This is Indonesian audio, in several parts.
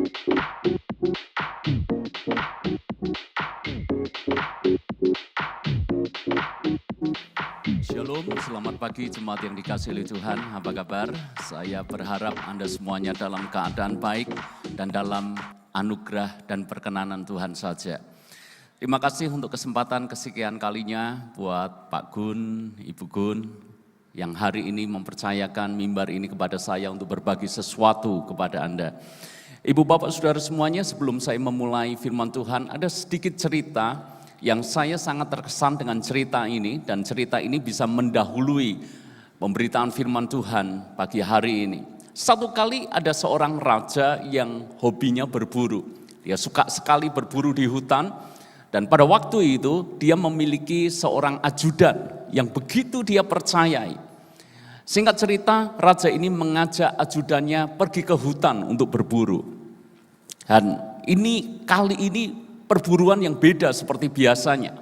Shalom, selamat pagi jemaat yang dikasihi oleh Tuhan. Apa kabar? Saya berharap Anda semuanya dalam keadaan baik dan dalam anugerah dan perkenanan Tuhan saja. Terima kasih untuk kesempatan kesekian kalinya buat Pak Gun, Ibu Gun, yang hari ini mempercayakan mimbar ini kepada saya untuk berbagi sesuatu kepada Anda. Ibu Bapak Saudara semuanya, sebelum saya memulai firman Tuhan, ada sedikit cerita yang saya sangat terkesan dengan cerita ini, dan cerita ini bisa mendahului pemberitaan firman Tuhan pagi hari ini. Satu kali ada seorang raja yang hobinya berburu. Dia suka sekali berburu di hutan, dan pada waktu itu dia memiliki seorang ajudan yang begitu dia percayai. Singkat cerita, raja ini mengajak ajudannya pergi ke hutan untuk berburu. Dan kali ini perburuan yang beda seperti biasanya.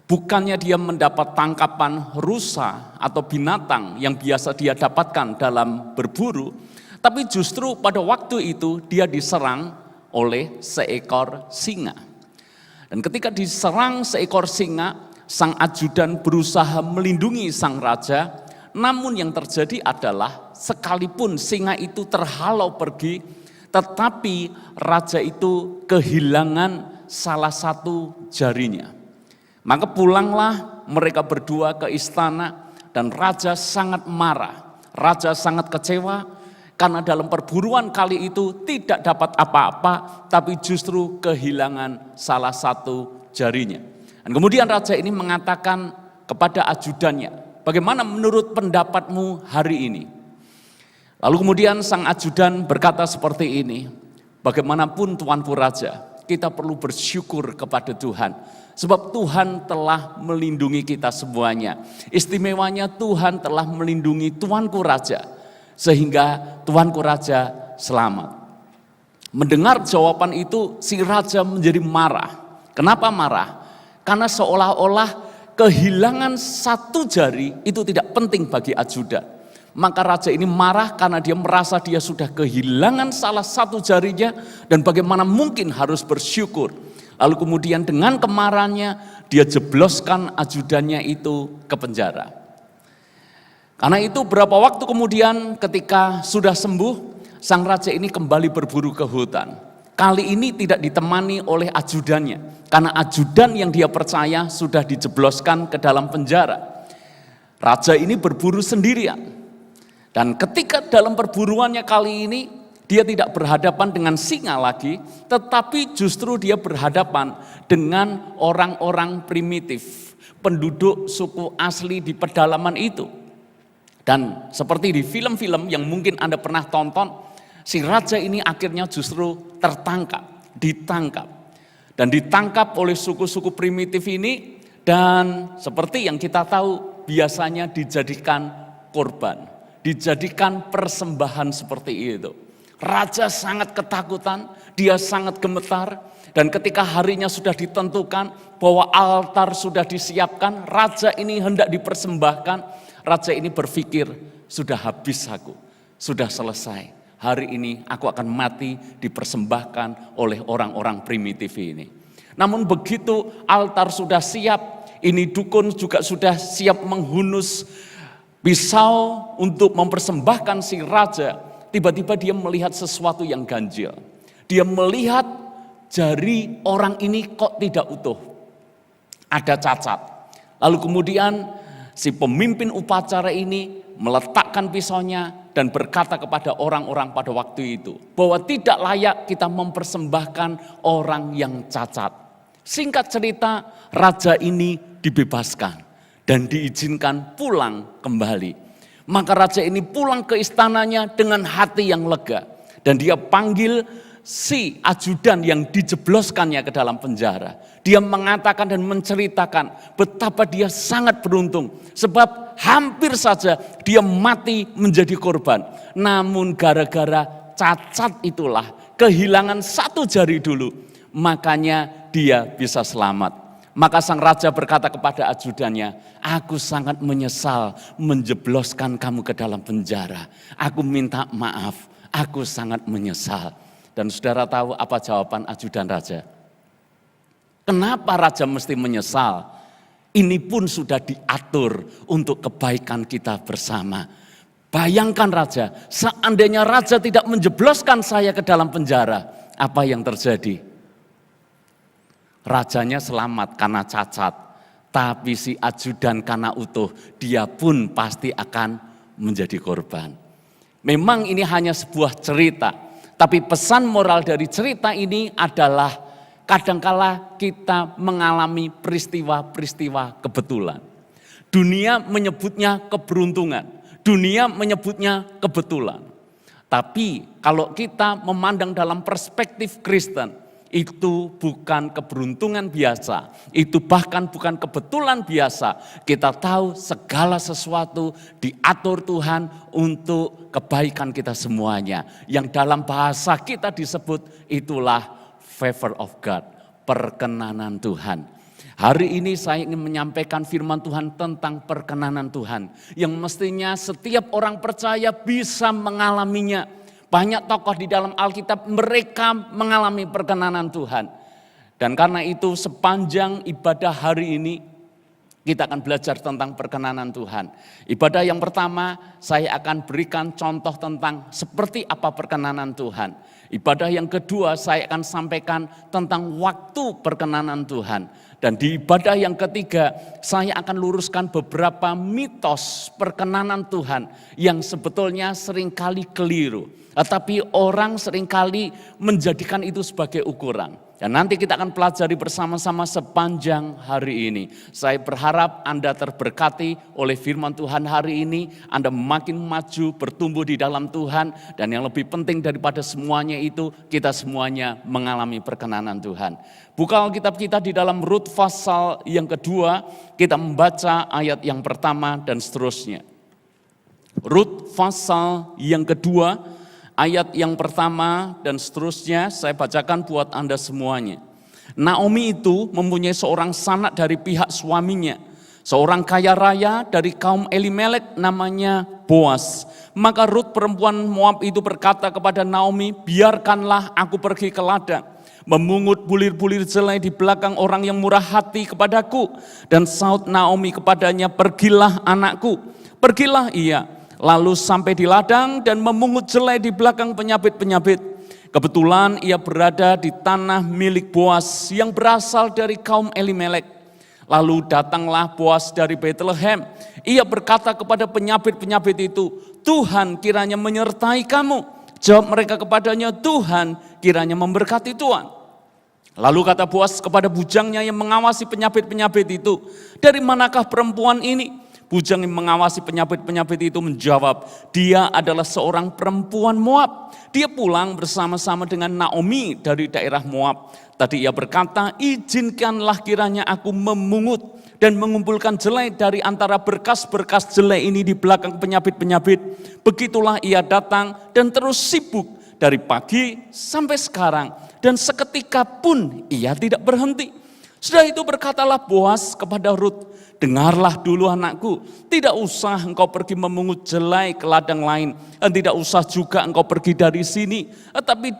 Bukannya dia mendapat tangkapan rusa atau binatang yang biasa dia dapatkan dalam berburu, tapi justru pada waktu itu dia diserang oleh seekor singa. Dan ketika diserang seekor singa, sang ajudan berusaha melindungi sang raja, namun yang terjadi adalah sekalipun singa itu terhalau pergi, tetapi raja itu kehilangan salah satu jarinya. Maka pulanglah mereka berdua ke istana, dan raja sangat marah. Raja sangat kecewa karena dalam perburuan kali itu tidak dapat apa-apa, tapi justru kehilangan salah satu jarinya. Dan kemudian raja ini mengatakan kepada ajudannya, bagaimana menurut pendapatmu hari ini? Lalu kemudian sang ajudan berkata seperti ini, bagaimanapun tuanku raja, kita perlu bersyukur kepada Tuhan. Sebab Tuhan telah melindungi kita semuanya. Istimewanya Tuhan telah melindungi tuanku raja, sehingga tuanku raja selamat. Mendengar jawaban itu, si raja menjadi marah. Kenapa marah? Karena seolah-olah kehilangan satu jari itu tidak penting bagi ajudan. Maka raja ini marah karena dia merasa dia sudah kehilangan salah satu jarinya, dan bagaimana mungkin harus bersyukur. Lalu kemudian dengan kemarahannya dia jebloskan ajudannya itu ke penjara. Karena itu beberapa waktu kemudian ketika sudah sembuh, sang raja ini kembali berburu ke hutan. Kali ini tidak ditemani oleh ajudannya, karena ajudan yang dia percaya sudah dijebloskan ke dalam penjara. Raja ini berburu sendirian. Dan ketika dalam perburuannya kali ini, dia tidak berhadapan dengan singa lagi, tetapi justru dia berhadapan dengan orang-orang primitif, penduduk suku asli di pedalaman itu. Dan seperti di film-film yang mungkin Anda pernah tonton, si raja ini akhirnya justru ditangkap. Dan ditangkap oleh suku-suku primitif ini, dan seperti yang kita tahu biasanya dijadikan korban, dijadikan persembahan seperti itu. Raja sangat ketakutan, dia sangat gemetar, dan ketika harinya sudah ditentukan bahwa altar sudah disiapkan, raja ini hendak dipersembahkan, raja ini berpikir, sudah habis aku, sudah selesai. Hari ini aku akan mati dipersembahkan oleh orang-orang primitif ini. Namun begitu altar sudah siap, ini dukun juga sudah siap menghunus pisau untuk mempersembahkan si raja. Tiba-tiba dia melihat sesuatu yang ganjil. Dia melihat jari orang ini kok tidak utuh, ada cacat. Lalu kemudian si pemimpin upacara ini meletakkan pisaunya dan berkata kepada orang-orang pada waktu itu bahwa tidak layak kita mempersembahkan orang yang cacat. Singkat cerita, raja ini dibebaskan dan diizinkan pulang kembali. Maka raja ini pulang ke istananya dengan hati yang lega. Dan dia panggil si ajudan yang dijebloskannya ke dalam penjara. Dia mengatakan dan menceritakan betapa dia sangat beruntung. Sebab hampir saja dia mati menjadi korban. Namun gara-gara cacat itulah, kehilangan satu jari dulu, makanya dia bisa selamat. Maka sang raja berkata kepada ajudannya, aku sangat menyesal menjebloskan kamu ke dalam penjara. Aku minta maaf, aku sangat menyesal. Dan saudara tahu apa jawaban ajudan raja? Kenapa raja mesti menyesal? Ini pun sudah diatur untuk kebaikan kita bersama. Bayangkan raja, seandainya raja tidak menjebloskan saya ke dalam penjara, apa yang terjadi? Rajanya selamat karena cacat, tapi si ajudan karena utuh, dia pun pasti akan menjadi korban. Memang ini hanya sebuah cerita, tapi pesan moral dari cerita ini adalah kadangkala kita mengalami peristiwa-peristiwa kebetulan. Dunia menyebutnya keberuntungan. Dunia menyebutnya kebetulan. Tapi kalau kita memandang dalam perspektif Kristen, itu bukan keberuntungan biasa. Itu bahkan bukan kebetulan biasa. Kita tahu segala sesuatu diatur Tuhan untuk kebaikan kita semuanya. Yang dalam bahasa kita disebut itulah favor of God, perkenanan Tuhan. Hari ini saya ingin menyampaikan firman Tuhan tentang perkenanan Tuhan. Yang mestinya setiap orang percaya bisa mengalaminya. Banyak tokoh di dalam Alkitab mereka mengalami perkenanan Tuhan. Dan karena itu sepanjang ibadah hari ini kita akan belajar tentang perkenanan Tuhan. Ibadah yang pertama saya akan berikan contoh tentang seperti apa perkenanan Tuhan. Ibadah yang kedua saya akan sampaikan tentang waktu perkenanan Tuhan. Dan di ibadah yang ketiga saya akan luruskan beberapa mitos perkenanan Tuhan yang sebetulnya seringkali keliru. Tetapi orang seringkali menjadikan itu sebagai ukuran. Dan nanti kita akan pelajari bersama-sama sepanjang hari ini. Saya berharap Anda terberkati oleh firman Tuhan hari ini. Anda makin maju, bertumbuh di dalam Tuhan. Dan yang lebih penting daripada semuanya itu, kita semuanya mengalami perkenanan Tuhan. Buka Alkitab kita di dalam Rut pasal yang kedua, kita membaca ayat yang pertama dan seterusnya. Rut pasal yang kedua, ayat yang pertama dan seterusnya saya bacakan buat Anda semuanya. Naomi itu mempunyai seorang sanak dari pihak suaminya, seorang kaya raya dari kaum Elimelek namanya Boas. Maka Rut perempuan Moab itu berkata kepada Naomi, biarkanlah aku pergi ke ladang, memungut bulir-bulir jelai di belakang orang yang murah hati kepadaku. Dan saut Naomi kepadanya, pergilah anakku. Pergilah ia. Lalu sampai di ladang dan memungut jelai di belakang penyabit-penyabit. Kebetulan ia berada di tanah milik Boas yang berasal dari kaum Elimelek. Lalu datanglah Boas dari Bethlehem. Ia berkata kepada penyabit-penyabit itu, Tuhan kiranya menyertai kamu. Jawab mereka kepadanya, Tuhan kiranya memberkati Tuhan. Lalu kata Boas kepada bujangnya yang mengawasi penyabit-penyabit itu, dari manakah perempuan ini? Bujang yang mengawasi penyabit-penyabit itu menjawab, dia adalah seorang perempuan Moab. Dia pulang bersama-sama dengan Naomi dari daerah Moab. Tadi ia berkata, izinkanlah kiranya aku memungut dan mengumpulkan jelai dari antara berkas-berkas jelai ini di belakang penyabit-penyabit. Begitulah ia datang dan terus sibuk dari pagi sampai sekarang. Dan seketika pun ia tidak berhenti. Setelah itu berkatalah Boas kepada Rut, dengarlah dulu anakku, tidak usah engkau pergi memungut jelai ke ladang lain, dan tidak usah juga engkau pergi dari sini, tetapi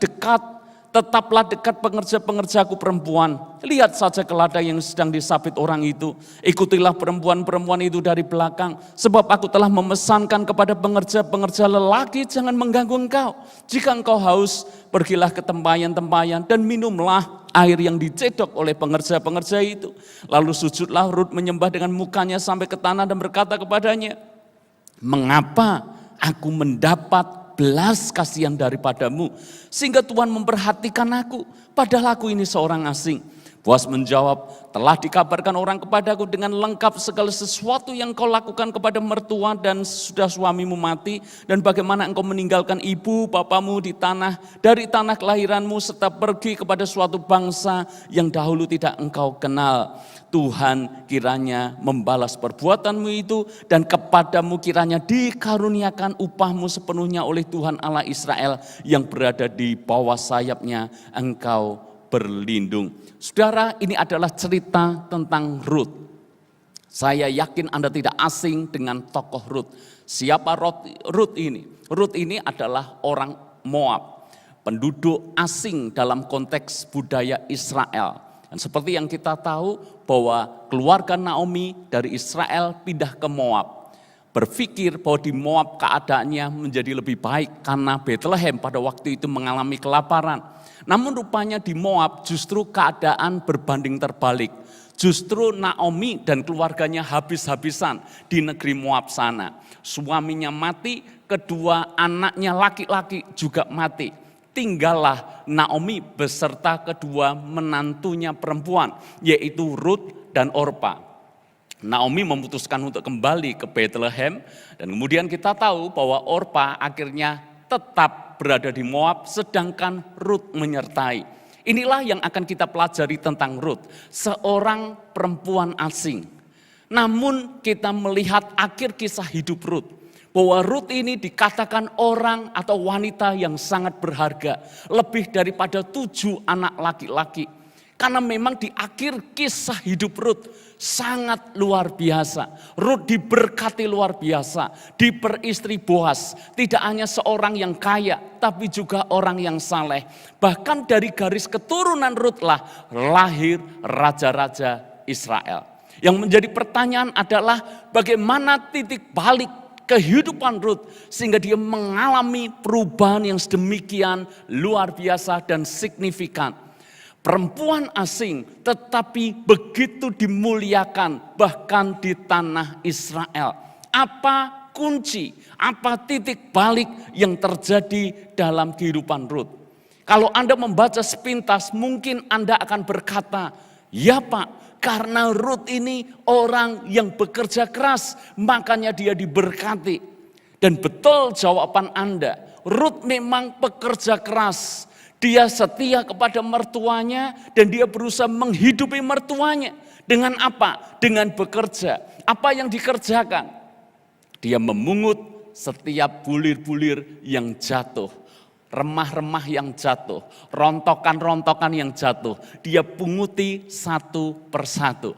tetaplah dekat pengerja-pengerjaku perempuan. Lihat saja ke ladang yang sedang disabit orang itu. Ikutilah perempuan-perempuan itu dari belakang, sebab aku telah memesankan kepada pengerja-pengerja lelaki, jangan mengganggu engkau. Jika engkau haus, pergilah ke tempayan-tempayan dan minumlah air yang dicedok oleh pengerja-pengerja itu. Lalu sujudlah Rut menyembah dengan mukanya sampai ke tanah dan berkata kepadanya, mengapa aku mendapat belas kasihan daripadamu, sehingga Tuhan memperhatikan aku, padahal aku ini seorang asing. Boas menjawab, telah dikabarkan orang kepadaku dengan lengkap segala sesuatu yang kau lakukan kepada mertua dan sudah suamimu mati, dan bagaimana engkau meninggalkan ibu bapamu dari tanah kelahiranmu serta pergi kepada suatu bangsa yang dahulu tidak engkau kenal. Tuhan kiranya membalas perbuatanmu itu, dan kepadamu kiranya dikaruniakan upahmu sepenuhnya oleh Tuhan Allah Israel yang berada di bawah sayapnya engkau berlindung. Saudara, ini adalah cerita tentang Rut. Saya yakin Anda tidak asing dengan tokoh Rut. Siapa Rut ini? Rut ini adalah orang Moab. penduduk asing dalam konteks budaya Israel. Dan seperti yang kita tahu bahwa keluarga Naomi dari Israel pindah ke Moab. Berpikir bahwa di Moab keadaannya menjadi lebih baik karena Bethlehem pada waktu itu mengalami kelaparan. Namun rupanya di Moab justru keadaan berbanding terbalik. Justru Naomi dan keluarganya habis-habisan di negeri Moab sana. Suaminya mati, kedua anaknya laki-laki juga mati. Tinggallah Naomi beserta kedua menantunya perempuan, yaitu Ruth dan Orpa. Naomi memutuskan untuk kembali ke Bethlehem, dan kemudian kita tahu bahwa Orpa akhirnya tetap berada di Moab, sedangkan Ruth menyertai. Inilah yang akan kita pelajari tentang Ruth, seorang perempuan asing. Namun kita melihat akhir kisah hidup Ruth, bahwa Ruth ini dikatakan orang atau wanita yang sangat berharga. Lebih daripada 7 anak laki-laki. Karena memang di akhir kisah hidup Ruth sangat luar biasa. Ruth diberkati luar biasa. Diperistri Boaz. Tidak hanya seorang yang kaya, tapi juga orang yang saleh. Bahkan dari garis keturunan Ruth lah lahir raja-raja Israel. Yang menjadi pertanyaan adalah bagaimana titik balik kehidupan Ruth sehingga dia mengalami perubahan yang sedemikian luar biasa dan signifikan. Perempuan asing tetapi begitu dimuliakan bahkan di tanah Israel. Apa kunci, apa titik balik yang terjadi dalam kehidupan Ruth? Kalau Anda membaca sepintas mungkin Anda akan berkata, ya Pak, karena Ruth ini orang yang bekerja keras, makanya dia diberkati. Dan betul jawaban Anda, Ruth memang pekerja keras. Dia setia kepada mertuanya dan dia berusaha menghidupi mertuanya. Dengan apa? Dengan bekerja. Apa yang dikerjakan? Dia memungut setiap bulir-bulir yang jatuh. Remah-remah yang jatuh, rontokan-rontokan yang jatuh, dia punguti satu persatu.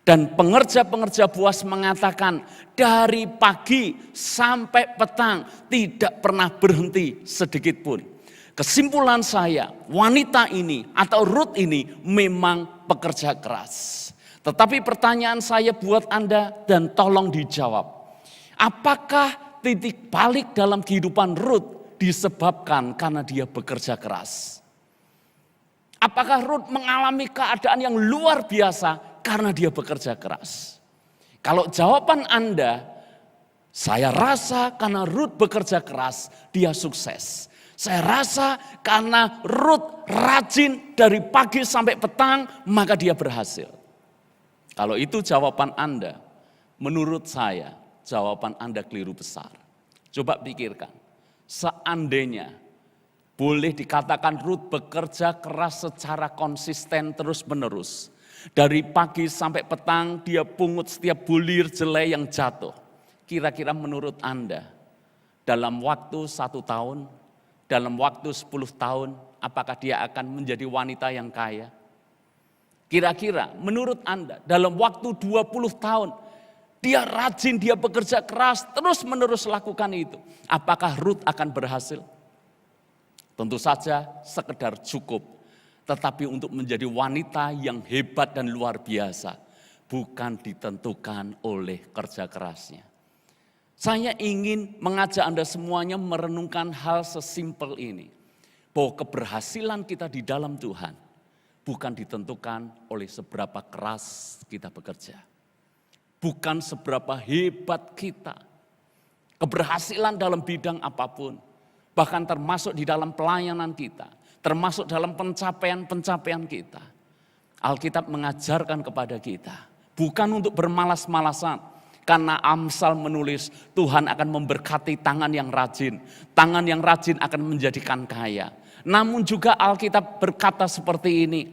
Dan pengerja-pengerja Boaz mengatakan, dari pagi sampai petang tidak pernah berhenti sedikit pun. Kesimpulan saya, wanita ini atau Ruth ini memang pekerja keras. Tetapi pertanyaan saya buat Anda dan tolong dijawab. Apakah titik balik dalam kehidupan Ruth disebabkan karena dia bekerja keras? Apakah Ruth mengalami keadaan yang luar biasa karena dia bekerja keras? Kalau jawaban Anda, saya rasa karena Ruth bekerja keras, dia sukses. Saya rasa karena Ruth rajin dari pagi sampai petang, maka dia berhasil. Kalau itu jawaban Anda, menurut saya jawaban Anda keliru besar. Coba pikirkan. Seandainya boleh dikatakan Ruth bekerja keras secara konsisten terus menerus. Dari pagi sampai petang dia pungut setiap bulir jelai yang jatuh. Kira-kira menurut Anda dalam waktu 1 tahun, dalam waktu 10 tahun, apakah dia akan menjadi wanita yang kaya? Kira-kira menurut Anda dalam waktu 20 tahun, dia rajin, dia bekerja keras, terus menerus lakukan itu. Apakah Ruth akan berhasil? Tentu saja sekedar cukup. Tetapi untuk menjadi wanita yang hebat dan luar biasa, bukan ditentukan oleh kerja kerasnya. Saya ingin mengajak Anda semuanya merenungkan hal sesimpel ini. Bahwa keberhasilan kita di dalam Tuhan bukan ditentukan oleh seberapa keras kita bekerja. Bukan seberapa hebat kita. Keberhasilan dalam bidang apapun. Bahkan termasuk di dalam pelayanan kita. Termasuk dalam pencapaian-pencapaian kita. Alkitab mengajarkan kepada kita. Bukan untuk bermalas-malasan. Karena Amsal menulis Tuhan akan memberkati tangan yang rajin. Tangan yang rajin akan menjadikan kaya. Namun juga Alkitab berkata seperti ini.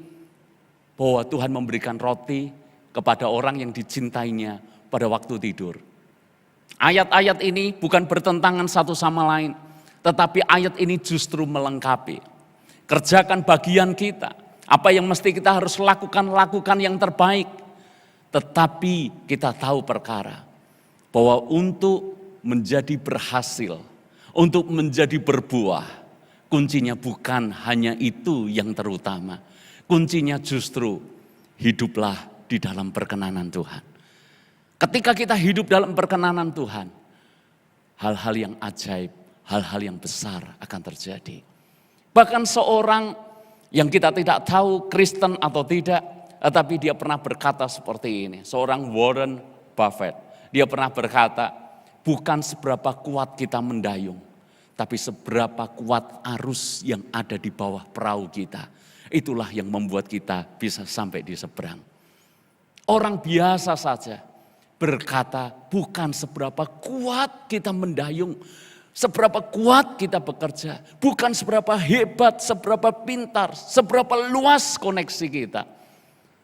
Bahwa Tuhan memberikan roti kepada orang yang dicintainya pada waktu tidur. Ayat-ayat ini bukan bertentangan satu sama lain, tetapi ayat ini justru melengkapi. Kerjakan bagian kita, apa yang mesti kita harus lakukan yang terbaik. Tetapi kita tahu perkara, bahwa untuk menjadi berhasil, untuk menjadi berbuah, kuncinya bukan hanya itu yang terutama. Kuncinya justru hiduplah di dalam perkenanan Tuhan. Ketika kita hidup dalam perkenanan Tuhan, hal-hal yang ajaib, hal-hal yang besar akan terjadi. Bahkan seorang yang kita tidak tahu Kristen atau tidak, tetapi dia pernah berkata seperti ini. Seorang Warren Buffett, dia pernah berkata, bukan seberapa kuat kita mendayung, tapi seberapa kuat arus yang ada di bawah perahu kita. Itulah yang membuat kita bisa sampai di seberang. Orang biasa saja berkata, bukan seberapa kuat kita mendayung, seberapa kuat kita bekerja, bukan seberapa hebat, seberapa pintar, seberapa luas koneksi kita.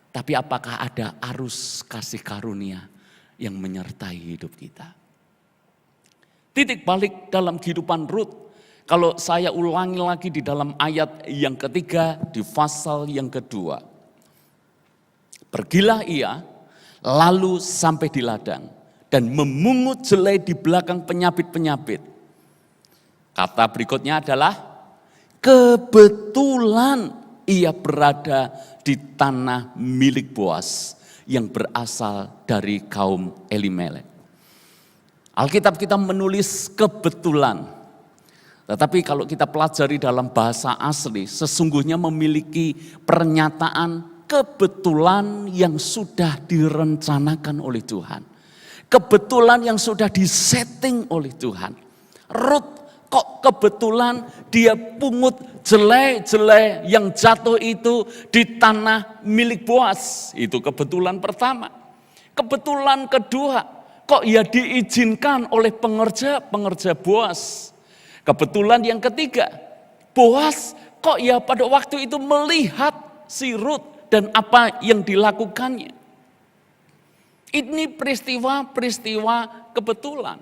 Tapi apakah ada arus kasih karunia yang menyertai hidup kita? Titik balik dalam kehidupan Rut. Kalau saya ulangi lagi di dalam ayat yang ketiga di pasal yang kedua. Pergilah ia lalu sampai di ladang dan memungut jelai di belakang penyabit-penyabit. Kata berikutnya adalah kebetulan ia berada di tanah milik Boas yang berasal dari kaum Elimelek. Alkitab kita menulis kebetulan. Tetapi kalau kita pelajari dalam bahasa asli, sesungguhnya memiliki pernyataan kebetulan yang sudah direncanakan oleh Tuhan. Kebetulan yang sudah disetting oleh Tuhan. Rut kok kebetulan dia pungut jelai-jelai yang jatuh itu di tanah milik Boas. Itu kebetulan pertama. Kebetulan kedua, kok ia diizinkan oleh pengerja Boas. Kebetulan yang ketiga, Boas kok ya pada waktu itu melihat si Rut dan apa yang dilakukannya. Ini peristiwa-peristiwa kebetulan.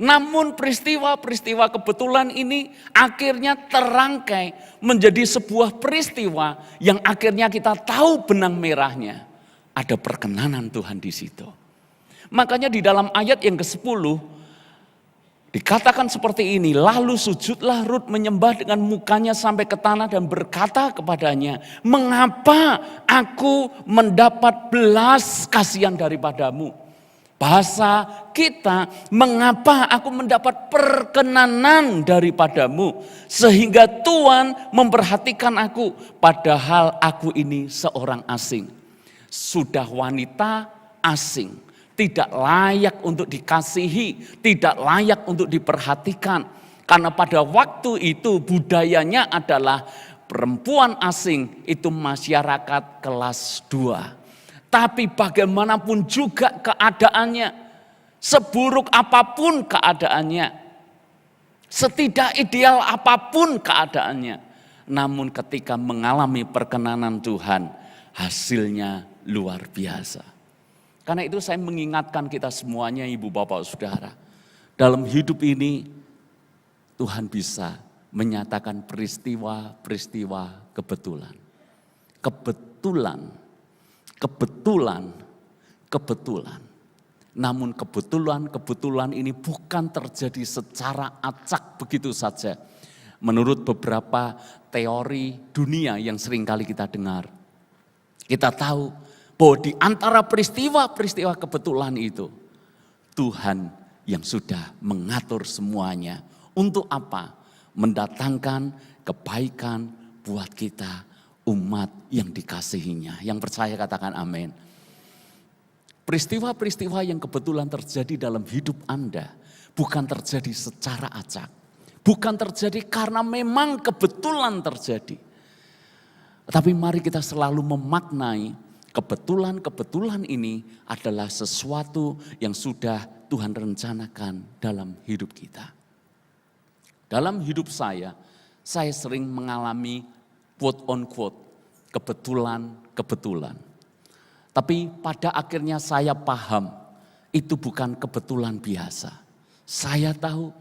Namun peristiwa-peristiwa kebetulan ini akhirnya terangkai menjadi sebuah peristiwa yang akhirnya kita tahu benang merahnya. Ada perkenanan Tuhan di situ. Makanya di dalam ayat yang ke-10 dikatakan seperti ini, lalu sujudlah Rut menyembah dengan mukanya sampai ke tanah dan berkata kepadanya, mengapa aku mendapat belas kasihan daripadamu? Bahasa kita, mengapa aku mendapat perkenanan daripadamu sehingga Tuhan memperhatikan aku padahal aku ini seorang asing. Sudah wanita asing. Tidak layak untuk dikasihi, tidak layak untuk diperhatikan. Karena pada waktu itu budayanya adalah perempuan asing itu masyarakat kelas 2. Tapi bagaimanapun juga keadaannya, seburuk apapun keadaannya, setidak ideal apapun keadaannya. Namun ketika mengalami perkenanan Tuhan, hasilnya luar biasa. Karena itu saya mengingatkan kita semuanya ibu bapak saudara. Dalam hidup ini Tuhan bisa menyatakan peristiwa-peristiwa kebetulan. Kebetulan. Namun kebetulan ini bukan terjadi secara acak begitu saja. Menurut beberapa teori dunia yang seringkali kita dengar. Kita tahu bahwa di antara peristiwa-peristiwa kebetulan itu, Tuhan yang sudah mengatur semuanya. Untuk apa? Mendatangkan kebaikan buat kita, umat yang dikasihinya. Yang percaya katakan amin. Peristiwa-peristiwa yang kebetulan terjadi dalam hidup Anda, bukan terjadi secara acak. Bukan terjadi karena memang kebetulan terjadi. Tapi mari kita selalu memaknai kebetulan ini adalah sesuatu yang sudah Tuhan rencanakan dalam hidup kita. Dalam hidup saya sering mengalami quote on quote kebetulan. Tapi pada akhirnya saya paham itu bukan kebetulan biasa. Saya tahu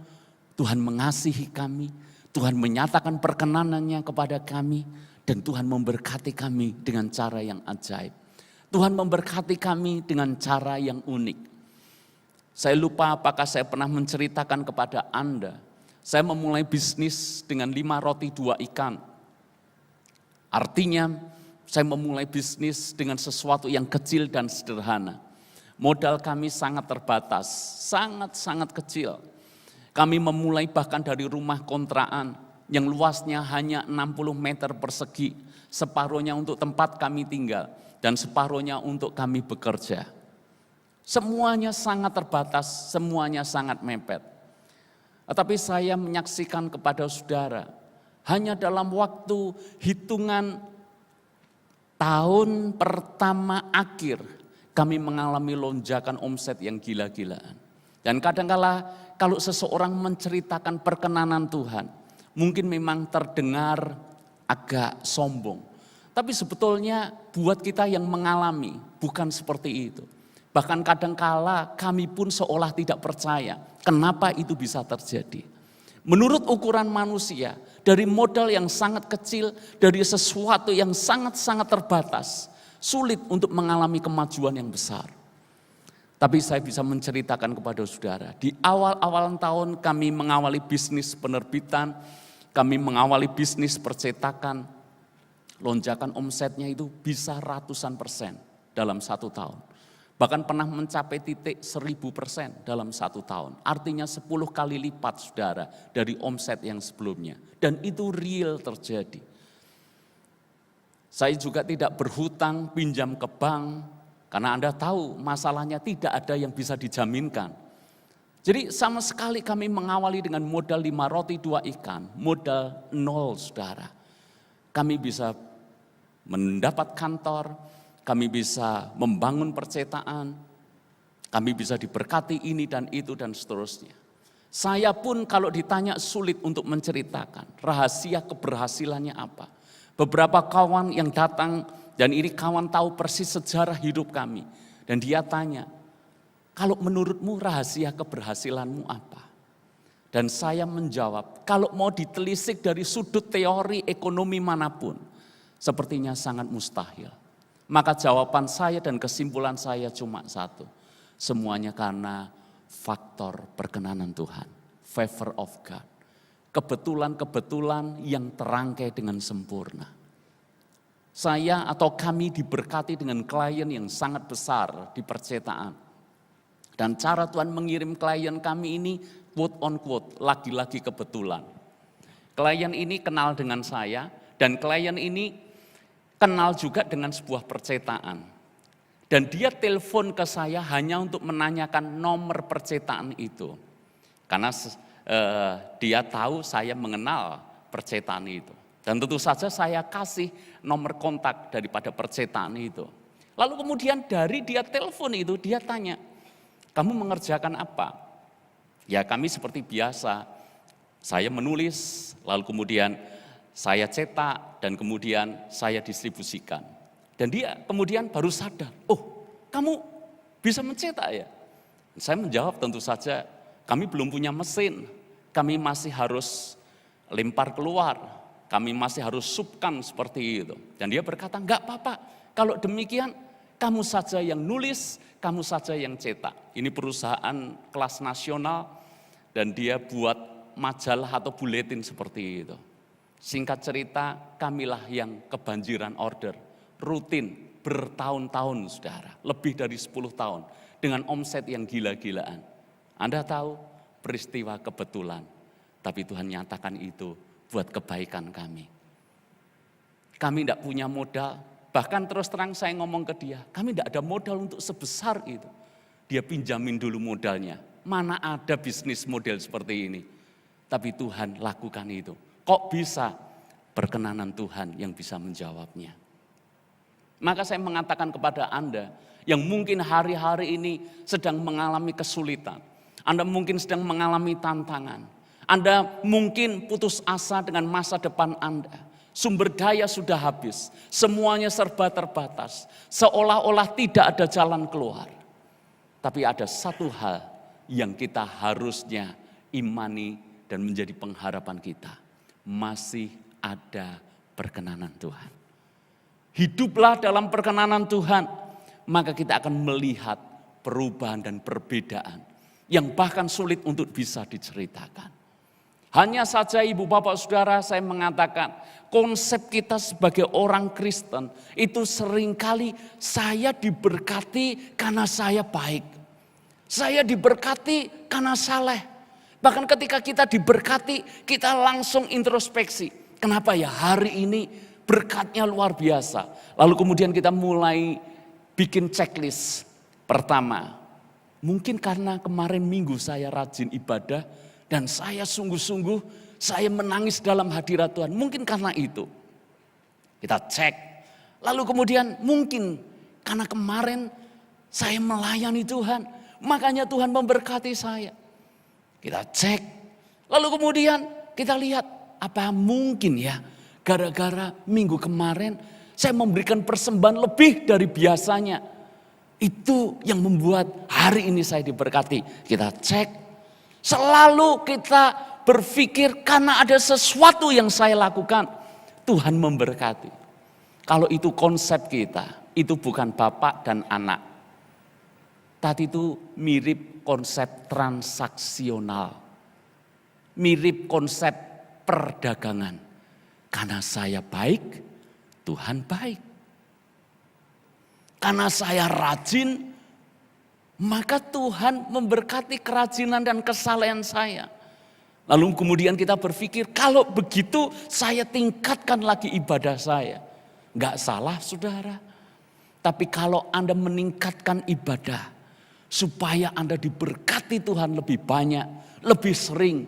Tuhan mengasihi kami, Tuhan menyatakan perkenanannya kepada kami, dan Tuhan memberkati kami dengan cara yang ajaib. Tuhan memberkati kami dengan cara yang unik. Saya lupa apakah saya pernah menceritakan kepada Anda Saya memulai bisnis dengan 5 roti 2 ikan. Artinya saya memulai bisnis dengan sesuatu yang kecil dan sederhana. Modal kami sangat terbatas, sangat-sangat kecil. Kami memulai bahkan dari rumah kontrakan yang luasnya hanya 60 meter persegi. Separuhnya untuk tempat kami tinggal dan separuhnya untuk kami bekerja. Semuanya sangat terbatas, semuanya sangat mepet. Tetapi saya menyaksikan kepada saudara, hanya dalam waktu hitungan tahun pertama akhir, kami mengalami lonjakan omset yang gila-gilaan. Dan kadangkala kalau seseorang menceritakan perkenanan Tuhan, mungkin memang terdengar agak sombong. Tapi sebetulnya buat kita yang mengalami, bukan seperti itu. Bahkan kadangkala kami pun seolah tidak percaya, kenapa itu bisa terjadi. Menurut ukuran manusia, dari modal yang sangat kecil, dari sesuatu yang sangat-sangat terbatas, sulit untuk mengalami kemajuan yang besar. Tapi saya bisa menceritakan kepada saudara, di awal-awal tahun kami mengawali bisnis penerbitan, kami mengawali bisnis percetakan, lonjakan omsetnya itu bisa ratusan persen dalam 1 tahun. Bahkan pernah mencapai titik 1000% dalam 1 tahun. Artinya 10 kali lipat saudara dari omset yang sebelumnya. Dan itu real terjadi. Saya juga tidak berhutang pinjam ke bank. Karena Anda tahu masalahnya tidak ada yang bisa dijaminkan. Jadi sama sekali kami mengawali dengan modal 5 roti 2 ikan. Modal 0 saudara. Kami bisa mendapat kantor, kami bisa membangun percetakan, kami bisa diberkati ini dan itu dan seterusnya. Saya pun kalau ditanya sulit untuk menceritakan rahasia keberhasilannya apa. Beberapa kawan yang datang dan ini kawan tahu persis sejarah hidup kami. Dan dia tanya, kalau menurutmu rahasia keberhasilanmu apa? Dan saya menjawab, kalau mau ditelisik dari sudut teori ekonomi manapun, sepertinya sangat mustahil. Maka jawaban saya dan kesimpulan saya cuma satu. Semuanya karena faktor perkenanan Tuhan. Favor of God. Kebetulan-kebetulan yang terangkai dengan sempurna. Saya atau kami diberkati dengan klien yang sangat besar di percetakan. Dan cara Tuhan mengirim klien kami ini quote on quote, lagi-lagi kebetulan. Klien ini kenal dengan saya dan klien ini kenal juga dengan sebuah percetakan. Dan dia telepon ke saya hanya untuk menanyakan nomor percetakan itu. Karena dia tahu saya mengenal percetakan itu. Dan tentu saja saya kasih nomor kontak daripada percetakan itu. Lalu kemudian dari dia telepon itu dia tanya, kamu mengerjakan apa? Ya kami seperti biasa, saya menulis, lalu kemudian saya cetak dan kemudian saya distribusikan. Dan dia kemudian baru sadar, oh kamu bisa mencetak ya? Saya menjawab tentu saja kami belum punya mesin, kami masih harus lempar keluar. Kami masih harus subkan seperti itu. Dan dia berkata, enggak apa-apa. Kalau demikian, kamu saja yang nulis, kamu saja yang cetak. Ini perusahaan kelas nasional dan dia buat majalah atau buletin seperti itu. Singkat cerita, kamilah yang kebanjiran order. Rutin, bertahun-tahun saudara. Lebih dari 10 tahun. Dengan omset yang gila-gilaan. Anda tahu, peristiwa kebetulan. Tapi Tuhan nyatakan itu buat kebaikan kami. Kami tidak punya modal, bahkan terus terang saya ngomong ke dia, kami tidak ada modal untuk sebesar itu. Dia pinjamin dulu modalnya, mana ada bisnis model seperti ini. Tapi Tuhan lakukan itu. Kok bisa? Perkenanan Tuhan yang bisa menjawabnya. Maka saya mengatakan kepada Anda, yang mungkin hari-hari ini sedang mengalami kesulitan. Anda mungkin sedang mengalami tantangan. Anda mungkin putus asa dengan masa depan Anda. Sumber daya sudah habis. Semuanya serba terbatas. Seolah-olah tidak ada jalan keluar. Tapi ada satu hal yang kita harusnya imani dan menjadi pengharapan kita. Masih ada perkenanan Tuhan. Hiduplah dalam perkenanan Tuhan. Maka kita akan melihat perubahan dan perbedaan. Yang bahkan sulit untuk bisa diceritakan. Hanya saja ibu bapak saudara saya mengatakan konsep kita sebagai orang Kristen itu seringkali saya diberkati karena saya baik. Saya diberkati karena saleh. Bahkan ketika kita diberkati kita langsung introspeksi. Kenapa ya hari ini berkatnya luar biasa. Lalu kemudian kita mulai bikin checklist. Pertama, mungkin karena kemarin minggu saya rajin ibadah dan saya sungguh-sungguh saya menangis dalam hadirat Tuhan. Mungkin karena itu. Kita cek. Lalu kemudian mungkin karena kemarin saya melayani Tuhan. Makanya Tuhan memberkati saya. Kita cek. Lalu kemudian kita lihat apa mungkin ya gara-gara minggu kemarin saya memberikan persembahan lebih dari biasanya. Itu yang membuat hari ini saya diberkati. Kita cek. Selalu kita berpikir karena ada sesuatu yang saya lakukan. Tuhan memberkati. Kalau itu konsep kita. Itu bukan bapak dan anak. Tadi itu mirip konsep transaksional. Mirip konsep perdagangan. Karena saya baik, Tuhan baik. Karena saya rajin, maka Tuhan memberkati kerajinan dan kesalehan saya. Lalu kemudian kita berpikir, kalau begitu saya tingkatkan lagi ibadah saya. Enggak salah saudara. Tapi kalau Anda meningkatkan ibadah, supaya Anda diberkati Tuhan lebih banyak, lebih sering.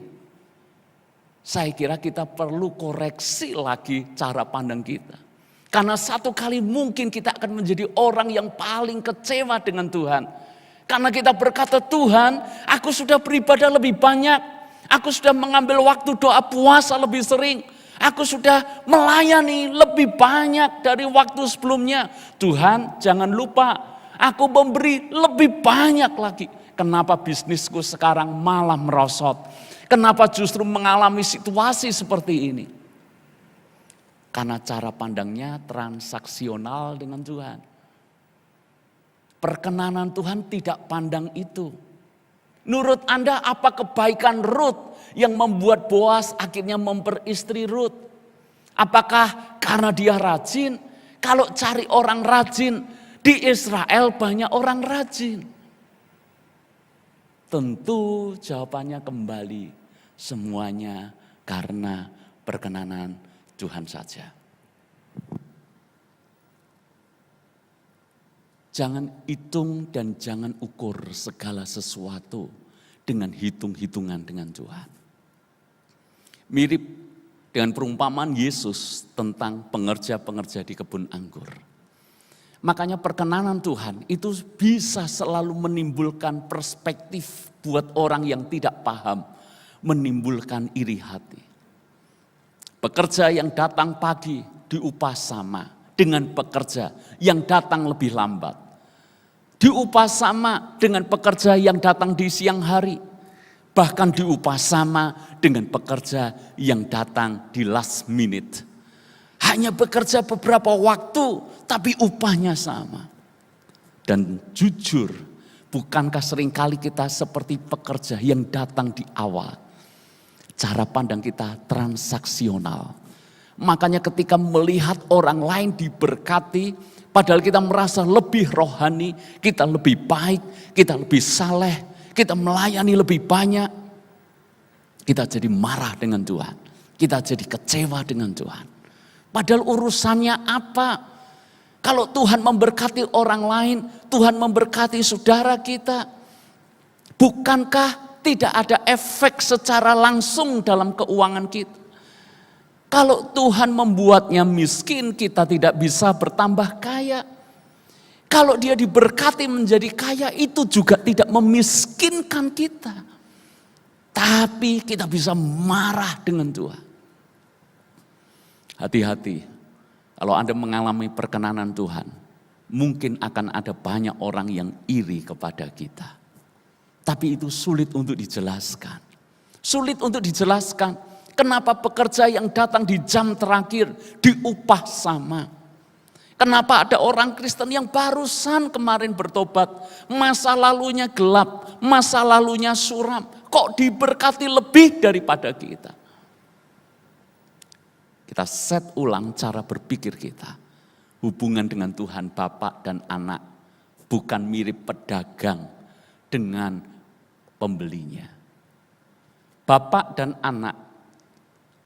Saya kira kita perlu koreksi lagi cara pandang kita. Karena satu kali mungkin kita akan menjadi orang yang paling kecewa dengan Tuhan. Karena kita berkata, Tuhan aku sudah beribadah lebih banyak. Aku sudah mengambil waktu doa puasa lebih sering. Aku sudah melayani lebih banyak dari waktu sebelumnya. Tuhan jangan lupa aku memberi lebih banyak lagi. Kenapa bisnisku sekarang malah merosot? Kenapa justru mengalami situasi seperti ini? Karena cara pandangnya transaksional dengan Tuhan. Perkenanan Tuhan tidak pandang itu. Menurut Anda apa kebaikan Rut yang membuat Boas akhirnya memperistri Rut? Apakah karena dia rajin? Kalau cari orang rajin, di Israel banyak orang rajin. Tentu jawabannya kembali semuanya karena perkenanan Tuhan saja. Jangan hitung dan jangan ukur segala sesuatu dengan hitung-hitungan dengan Tuhan. Mirip dengan perumpamaan Yesus tentang pengerja-pengerja di kebun anggur. Makanya perkenanan Tuhan itu bisa selalu menimbulkan perspektif buat orang yang tidak paham. Menimbulkan iri hati. Pekerja yang datang pagi diupah sama dengan pekerja yang datang lebih lambat. Diupah sama dengan pekerja yang datang di siang hari. Bahkan diupah sama dengan pekerja yang datang di last minute. Hanya bekerja beberapa waktu tapi upahnya sama. Dan jujur, bukankah seringkali kita seperti pekerja yang datang di awal? Cara pandang kita transaksional. Makanya ketika melihat orang lain diberkati, padahal kita merasa lebih rohani, kita lebih baik, kita lebih saleh, kita melayani lebih banyak, kita jadi marah dengan Tuhan. Kita jadi kecewa dengan Tuhan. Padahal urusannya apa? Kalau Tuhan memberkati orang lain, Tuhan memberkati saudara kita. Bukankah tidak ada efek secara langsung dalam keuangan kita? Kalau Tuhan membuatnya miskin, kita tidak bisa bertambah kaya. Kalau dia diberkati menjadi kaya, itu juga tidak memiskinkan kita. Tapi kita bisa marah dengan Tuhan. Hati-hati, kalau Anda mengalami perkenanan Tuhan, mungkin akan ada banyak orang yang iri kepada kita. Tapi itu sulit untuk dijelaskan. Sulit untuk dijelaskan kenapa pekerja yang datang di jam terakhir diupah sama. Kenapa ada orang Kristen yang barusan kemarin bertobat, masa lalunya gelap, masa lalunya suram, kok diberkati lebih daripada kita? Kita set ulang cara berpikir kita. Hubungan dengan Tuhan Bapa dan Anak bukan mirip pedagang dengan pembelinya. Bapak dan anak,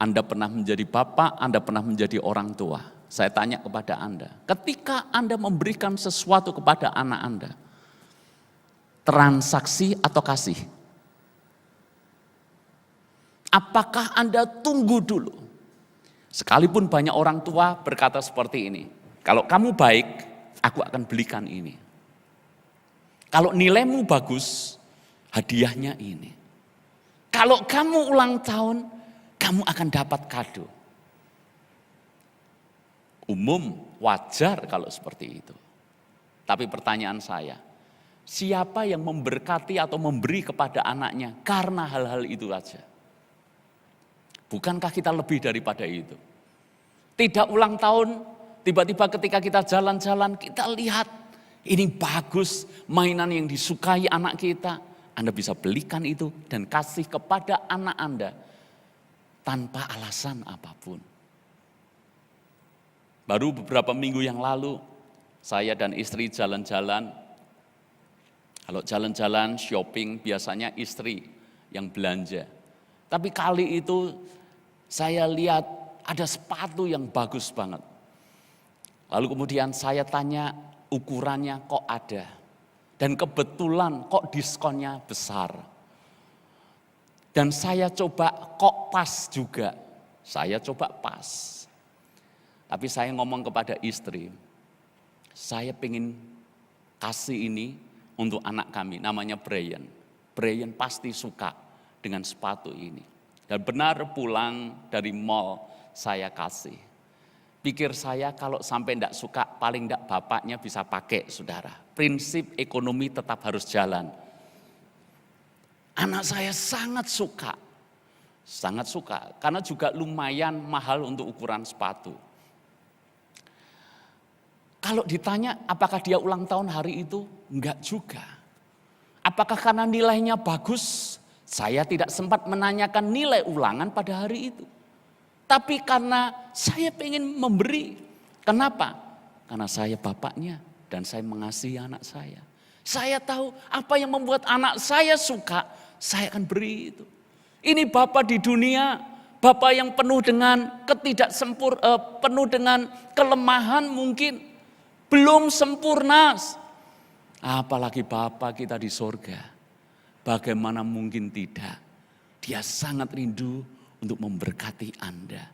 Anda pernah menjadi bapak, Anda pernah menjadi orang tua. Saya tanya kepada Anda, ketika Anda memberikan sesuatu kepada anak Anda, transaksi atau kasih? Apakah Anda tunggu dulu? Sekalipun banyak orang tua berkata seperti ini, kalau kamu baik, aku akan belikan ini. Kalau nilaimu bagus, hadiahnya ini. Kalau kamu ulang tahun, kamu akan dapat kado. Umum, wajar kalau seperti itu. Tapi pertanyaan saya, siapa yang memberkati atau memberi kepada anaknya karena hal-hal itu saja? Bukankah kita lebih daripada itu? Tidak ulang tahun, tiba-tiba ketika kita jalan-jalan, kita lihat ini bagus, mainan yang disukai anak kita. Anda bisa belikan itu dan kasih kepada anak Anda tanpa alasan apapun. Baru beberapa minggu yang lalu, saya dan istri jalan-jalan. Kalau jalan-jalan shopping biasanya istri yang belanja. Tapi kali itu saya lihat ada sepatu yang bagus banget. Lalu kemudian saya tanya ukurannya kok ada. Dan kebetulan kok diskonnya besar. Dan saya coba kok pas juga. Saya coba pas. Tapi saya ngomong kepada istri, saya pengen kasih ini untuk anak kami, namanya Brian. Brian pasti suka dengan sepatu ini. Dan benar pulang dari mall saya kasih. Pikir saya kalau sampai enggak suka, paling enggak bapaknya bisa pakai, saudara. Prinsip ekonomi tetap harus jalan. Anak saya sangat suka. Sangat suka, karena juga lumayan mahal untuk ukuran sepatu. Kalau ditanya apakah dia ulang tahun hari itu? Enggak juga. Apakah karena nilainya bagus? Saya tidak sempat menanyakan nilai ulangan pada hari itu. Tapi karena saya pengen memberi. Kenapa? Karena saya bapaknya dan saya mengasihi anak saya. Saya tahu apa yang membuat anak saya suka, saya akan beri itu. Ini bapak di dunia, bapak yang penuh dengan penuh dengan kelemahan mungkin. Belum sempurna, apalagi Bapa kita di sorga. Bagaimana mungkin tidak? Dia sangat rindu untuk memberkati Anda.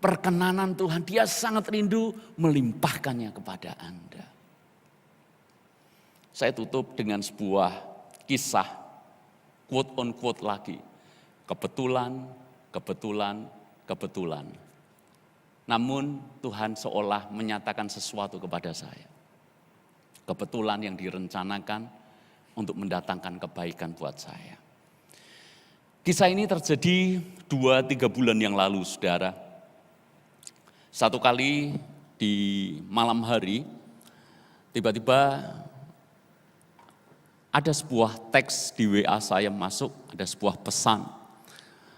Perkenanan Tuhan, dia sangat rindu melimpahkannya kepada Anda. Saya tutup dengan sebuah kisah, quote on quote lagi. Kebetulan, kebetulan, kebetulan. Namun Tuhan seolah menyatakan sesuatu kepada saya. Kebetulan yang direncanakan untuk mendatangkan kebaikan buat saya. Kisah ini terjadi 2-3 bulan yang lalu, saudara. Satu kali di malam hari, tiba-tiba ada sebuah teks di WA saya masuk, ada sebuah pesan.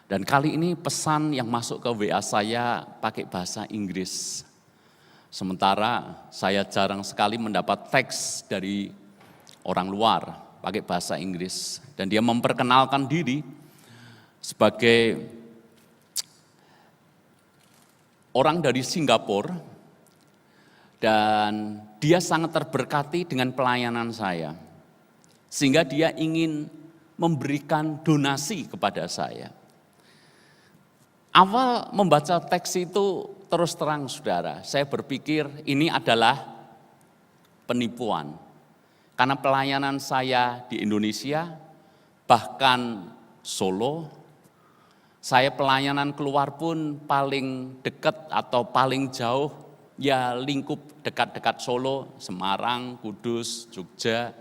Dan kali ini pesan yang masuk ke WA saya pakai bahasa Inggris. Sementara saya jarang sekali mendapat teks dari orang luar pakai bahasa Inggris. Dan dia memperkenalkan diri sebagai orang dari Singapura. Dan dia sangat terberkati dengan pelayanan saya. Sehingga dia ingin memberikan donasi kepada saya. Awal membaca teks itu terus terang saudara, saya berpikir ini adalah penipuan. Karena pelayanan saya di Indonesia, bahkan Solo, saya pelayanan keluar pun paling dekat atau paling jauh, ya lingkup dekat-dekat Solo, Semarang, Kudus, Jogja,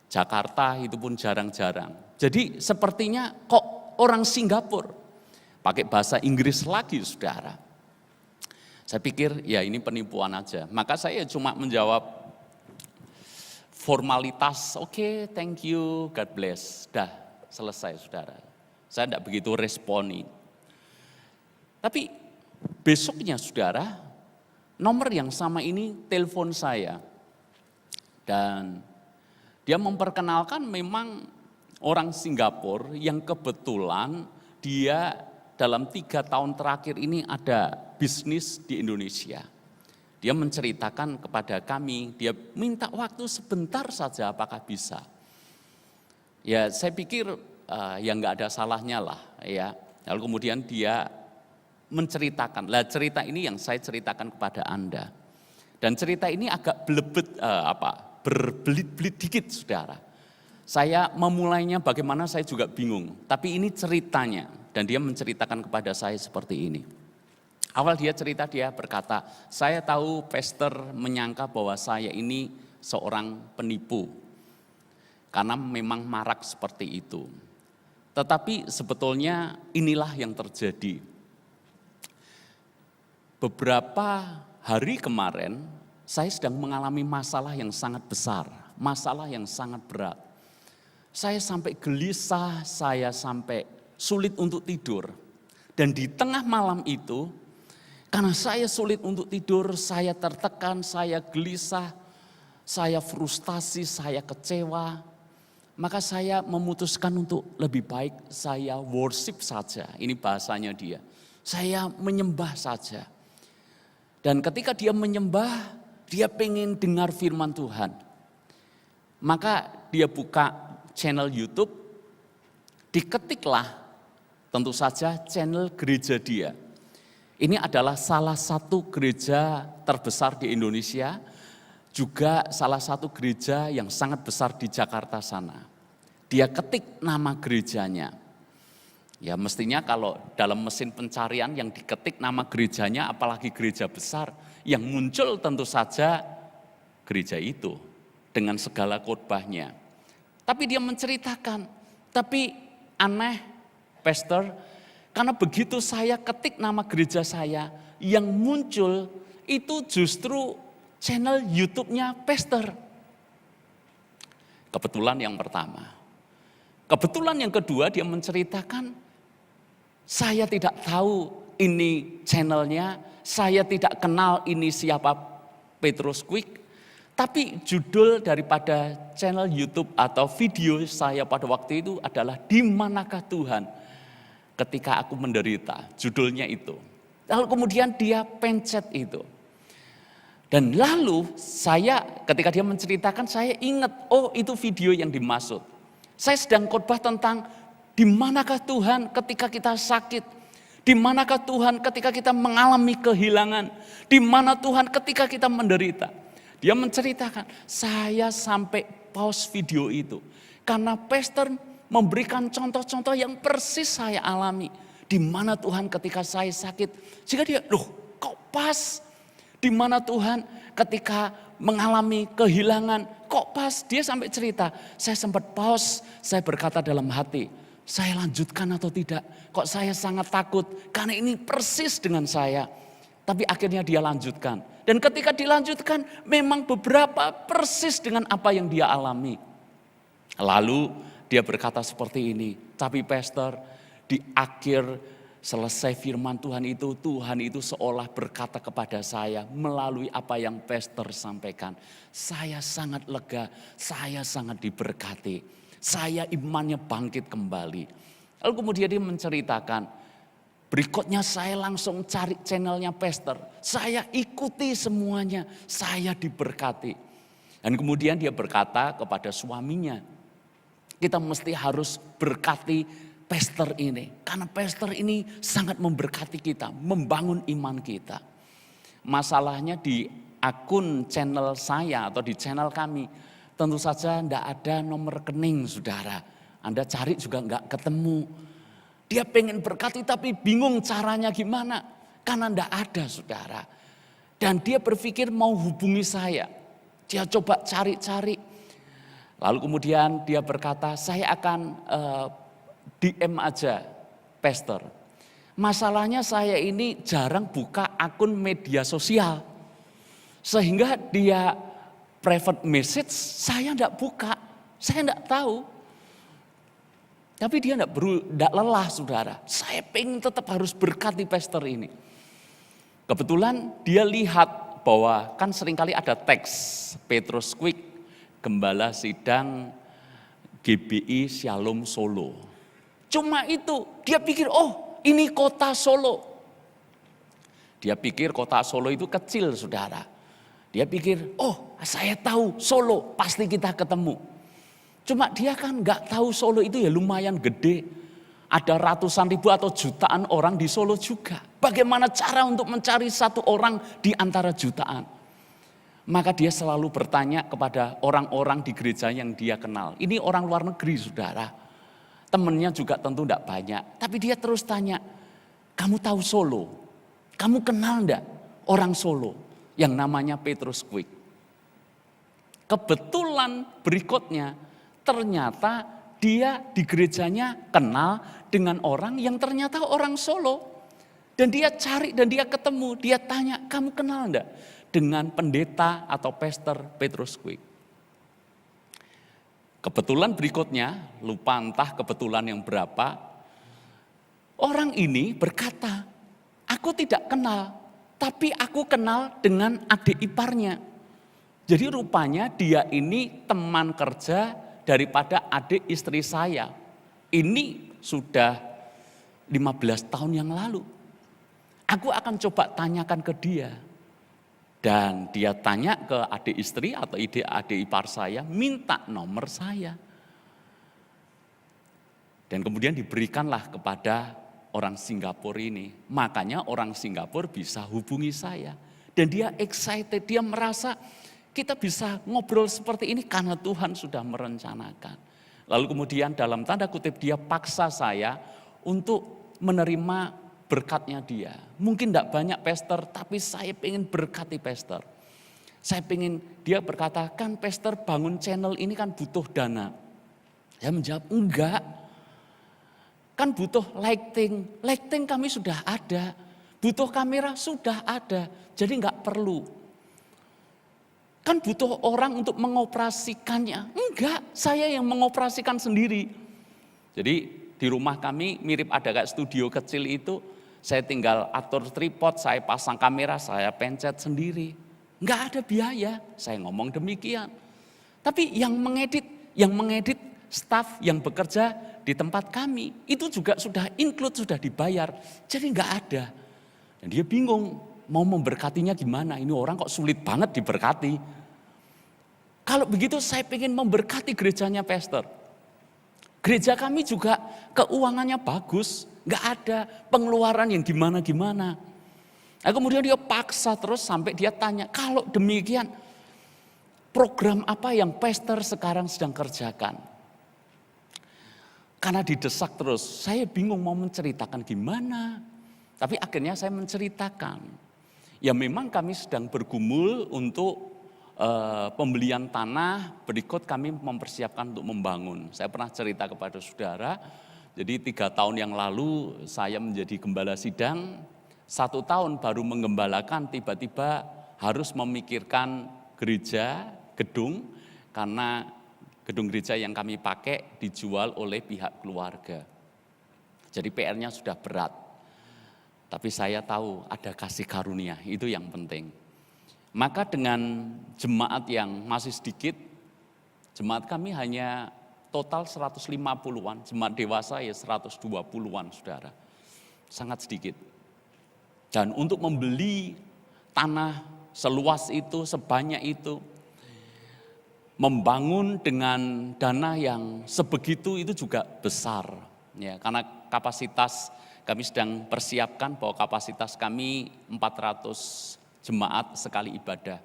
Jakarta itu pun jarang-jarang. Jadi sepertinya kok orang Singapura, pakai bahasa Inggris lagi saudara. Saya pikir ya ini penipuan aja. Maka saya cuma menjawab formalitas, oke, thank you, God bless. Dah selesai saudara. Saya tidak begitu responi. Tapi besoknya saudara, nomor yang sama ini telepon saya. Dan dia memperkenalkan memang orang Singapura yang kebetulan dia dalam 3 tahun terakhir ini ada bisnis di Indonesia. Dia menceritakan kepada kami, dia minta waktu sebentar saja apakah bisa. Ya saya pikir ya nggak ada salahnya lah ya. Lalu kemudian dia menceritakan, lah cerita ini yang saya ceritakan kepada Anda. Dan cerita ini agak berbelit-belit dikit saudara. Saya memulainya bagaimana saya juga bingung, tapi ini ceritanya. Dan dia menceritakan kepada saya seperti ini. Awal dia cerita, dia berkata, saya tahu pastor menyangka bahwa saya ini seorang penipu. Karena memang marak seperti itu. Tetapi sebetulnya inilah yang terjadi. Beberapa hari kemarin, saya sedang mengalami masalah yang sangat besar. Masalah yang sangat berat. Saya sampai gelisah, saya sampai sulit untuk tidur. Dan di tengah malam itu, karena saya sulit untuk tidur, saya tertekan, saya gelisah, saya frustasi, saya kecewa. Maka saya memutuskan untuk lebih baik saya worship saja. Ini bahasanya dia. Saya menyembah saja. Dan ketika dia menyembah, dia pengen dengar firman Tuhan. Maka dia buka channel YouTube, diketiklah tentu saja channel gereja dia. Ini adalah salah satu gereja terbesar di Indonesia, juga salah satu gereja yang sangat besar di Jakarta sana. Dia ketik nama gerejanya. Ya mestinya kalau dalam mesin pencarian yang diketik nama gerejanya, apalagi gereja besar, yang muncul tentu saja gereja itu dengan segala khotbahnya. Tapi dia menceritakan, tapi aneh pastor, karena begitu saya ketik nama gereja saya, yang muncul itu justru channel YouTube-nya pastor. Kebetulan yang pertama. Kebetulan yang kedua dia menceritakan, saya tidak tahu ini channelnya, saya tidak kenal ini siapa Petrus Quick. Tapi judul daripada channel YouTube atau video saya pada waktu itu adalah Di Manakah Tuhan Ketika Aku Menderita. Judulnya itu. Lalu kemudian dia pencet itu. Dan lalu saya ketika dia menceritakan saya ingat, oh itu video yang dimaksud. Saya sedang khotbah tentang di manakah Tuhan ketika kita sakit. Di manakah Tuhan ketika kita mengalami kehilangan. Di mana Tuhan ketika kita menderita. Dia menceritakan, saya sampai pause video itu. Karena pastor memberikan contoh-contoh yang persis saya alami. Di mana Tuhan ketika saya sakit. Sehingga dia, loh kok pas. Di mana Tuhan ketika mengalami kehilangan. Kok pas, dia sampai cerita. Saya sempat pause, saya berkata dalam hati. Saya lanjutkan atau tidak. Kok saya sangat takut. Karena ini persis dengan saya. Tapi akhirnya dia lanjutkan. Dan ketika dilanjutkan memang beberapa persis dengan apa yang dia alami. Lalu dia berkata seperti ini. Tapi pastor, di akhir selesai firman Tuhan itu seolah berkata kepada saya melalui apa yang pastor sampaikan. Saya sangat lega, saya sangat diberkati. Saya imannya bangkit kembali. Lalu kemudian dia menceritakan. Berikutnya saya langsung cari channelnya pastor. Saya ikuti semuanya. Saya diberkati. Dan kemudian dia berkata kepada suaminya. Kita mesti harus berkati pastor ini. Karena pastor ini sangat memberkati kita. Membangun iman kita. Masalahnya di akun channel saya atau di channel kami. Tentu saja tidak ada nomor rekening saudara. Anda cari juga enggak ketemu. Dia pengen berkati tapi bingung caranya gimana. Karena enggak ada saudara. Dan dia berpikir mau hubungi saya. Dia coba cari-cari. Lalu kemudian dia berkata saya akan DM aja pastor. Masalahnya saya ini jarang buka akun media sosial. Sehingga dia private message saya enggak buka, saya enggak tahu. Tapi dia enggak lelah saudara, saya pengen tetap harus berkati pastor ini. Kebetulan dia lihat bahwa kan seringkali ada teks Petrus Quick, Gembala Sidang GBI Shalom Solo. Cuma itu, dia pikir oh ini kota Solo. Dia pikir kota Solo itu kecil saudara. Dia pikir oh saya tahu Solo pasti kita ketemu. Cuma dia kan gak tahu Solo itu ya lumayan gede. Ada ratusan ribu atau jutaan orang di Solo juga. Bagaimana cara untuk mencari satu orang di antara jutaan? Maka dia selalu bertanya kepada orang-orang di gereja yang dia kenal. Ini orang luar negeri saudara. Temennya juga tentu tidak banyak. Tapi dia terus tanya, kamu tahu Solo? Kamu kenal enggak orang Solo yang namanya Petrus Quick? Kebetulan berikutnya ternyata dia di gerejanya kenal dengan orang yang ternyata orang Solo. Dan dia cari dan dia ketemu, dia tanya, kamu kenal enggak dengan pendeta atau pastor Petrus Quick? Kebetulan berikutnya, lupa entah kebetulan yang berapa, orang ini berkata, aku tidak kenal, tapi aku kenal dengan adik iparnya. Jadi rupanya dia ini teman kerja daripada adik istri saya. Ini sudah 15 tahun yang lalu. Aku akan coba tanyakan ke dia. Dan dia tanya ke adik istri atau adik ipar saya, minta nomor saya. Dan kemudian diberikanlah kepada orang Singapura ini. Makanya orang Singapura bisa hubungi saya. Dan dia excited, dia merasa kita bisa ngobrol seperti ini karena Tuhan sudah merencanakan. Lalu kemudian dalam tanda kutip dia paksa saya untuk menerima berkatnya dia. Mungkin tidak banyak pastor, tapi saya pengen berkati pastor. Saya pengen, dia berkata, kan pastor bangun channel ini kan butuh dana. Saya menjawab, enggak. Kan butuh lighting. Lighting kami sudah ada. Butuh kamera sudah ada. Jadi enggak perlu. Kan butuh orang untuk mengoperasikannya. Enggak, saya yang mengoperasikan sendiri. Jadi di rumah kami mirip ada kayak studio kecil itu. Saya tinggal atur tripod, saya pasang kamera, saya pencet sendiri. Enggak ada biaya, saya ngomong demikian. Tapi yang mengedit staf yang bekerja di tempat kami, itu juga sudah include, sudah dibayar. Jadi enggak ada. Dan dia bingung, mau memberkatinya gimana, ini orang kok sulit banget diberkati. Kalau begitu saya ingin memberkati gerejanya pastor. Gereja kami juga keuangannya bagus, nggak ada pengeluaran yang gimana-gimana. Nah, kemudian dia paksa terus sampai dia tanya, kalau demikian program apa yang pastor sekarang sedang kerjakan? Karena didesak terus, saya bingung mau menceritakan gimana. Tapi akhirnya saya menceritakan. Ya memang kami sedang bergumul untuk pembelian tanah, berikut kami mempersiapkan untuk membangun. Saya pernah cerita kepada saudara, jadi 3 tahun yang lalu saya menjadi gembala sidang, 1 tahun baru menggembalakan, tiba-tiba harus memikirkan gereja, gedung, karena gedung gereja yang kami pakai dijual oleh pihak keluarga. Jadi PR-nya sudah berat, tapi saya tahu ada kasih karunia, itu yang penting. Maka dengan jemaat yang masih sedikit, jemaat kami hanya total 150-an, jemaat dewasa ya 120-an saudara. Sangat sedikit. Dan untuk membeli tanah seluas itu, sebanyak itu, membangun dengan dana yang sebegitu itu juga besar. Ya, karena kapasitas kami sedang persiapkan bahwa kapasitas kami 400 jemaat sekali ibadah.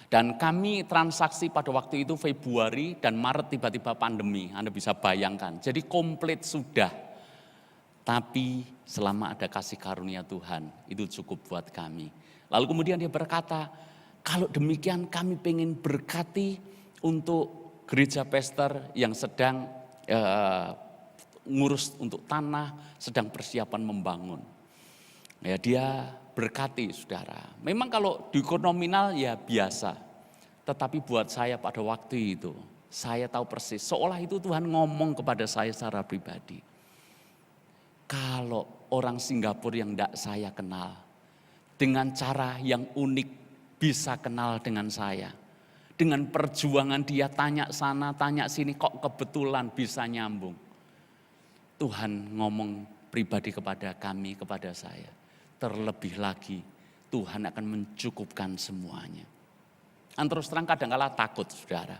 Dan kami transaksi pada waktu itu Februari dan Maret tiba-tiba pandemi. Anda bisa bayangkan. Jadi komplit sudah. Tapi selama ada kasih karunia Tuhan, itu cukup buat kami. Lalu kemudian dia berkata, kalau demikian kami pengen berkati untuk gereja pastor yang sedang ngurus untuk tanah, sedang persiapan membangun. Ya, dia berkati saudara. Memang kalau di nominal ya biasa. Tetapi buat saya pada waktu itu, saya tahu persis, seolah itu Tuhan ngomong kepada saya secara pribadi. Kalau orang Singapura yang tidak saya kenal, dengan cara yang unik bisa kenal dengan saya. Dengan perjuangan dia tanya sana, tanya sini, kok kebetulan bisa nyambung. Tuhan ngomong pribadi kepada kami, kepada saya. Terlebih lagi Tuhan akan mencukupkan semuanya. Terus terang kadang-kala takut saudara.